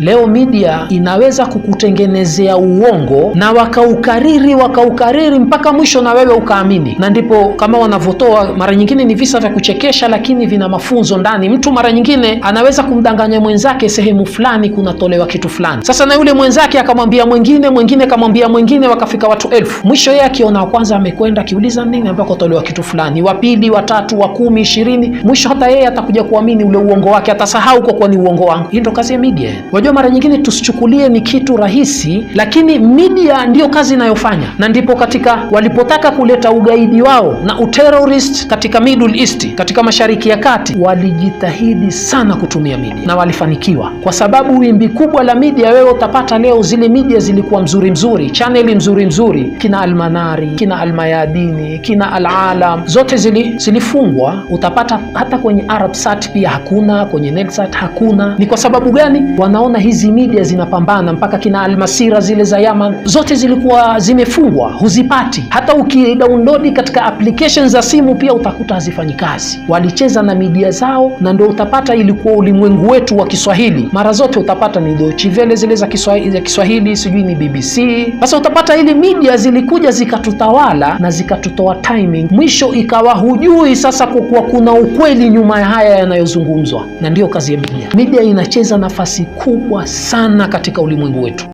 Leo media inaweza kukutengenezea uongo na wakaukariri mpaka mwisho na wewe ukaamini, na ndipo kama wanavyotoa mara nyingine ni visa vya kuchekesha, lakini vina mafunzo ndani. Mtu mara nyingine anaweza kumdanganya mwenzake sehemu fulani kunatolewa kitu fulani, sasa na yule mwenzake akamwambia mwingine akamwambia mwingine, wakafika watu 1000. Mwisho yeye akiona wa kwanza amekwenda, akiuliza nini, ambako tolewa kitu fulani, wa pili, wa tatu, wa 10, 20, mwisho hata yeye atakuja kuamini ule uongo wake, atasahau kwa kuwa ni uongo wangu. Hii ndo kazi ya media. Wajua, mara nyingine tusichukulie ni kitu rahisi, lakini media ndiyo kazi inayofanya, na ndipo katika walipotaka kuleta ugaidi wao na uterrorist katika Middle East, katika Mashariki ya Kati, walijitahidi sana kutumia media na walifanikiwa, kwa sababu wimbi kubwa la media, wewe utapata leo zile media zilikuwa mzuri, chaneli mzuri, kina Almanari, kina Almayadini, kina Alalam, zote zilifungwa. Utapata hata kwenye Arabsat pia hakuna, kwenye Nelsat hakuna. Ni kwa sababu gani? Wanaona hizi media zinapambana, mpaka kina Almasira zile za Yaman zote zilikuwa zimefungwa, huzipati. Hata ukidownload katika application za simu pia utakuta hazifanyi kazi. Walicheza na media zao, na ndio utapata ilikuwa ulimwengu wetu wa Kiswahili mara zote utapata ni Deutsche Welle zile za Kiswahili, sijui ni BBC. Sasa utapata ili media zilikuja zikatutawala na zikatutoa timing, mwisho ikawa hujui sasa kwa kuwa kuna ukweli nyuma ya haya yanayozungumzwa. Na ndio kazi ya media. Media inacheza nafasi kubwa sana katika ulimwengu wetu.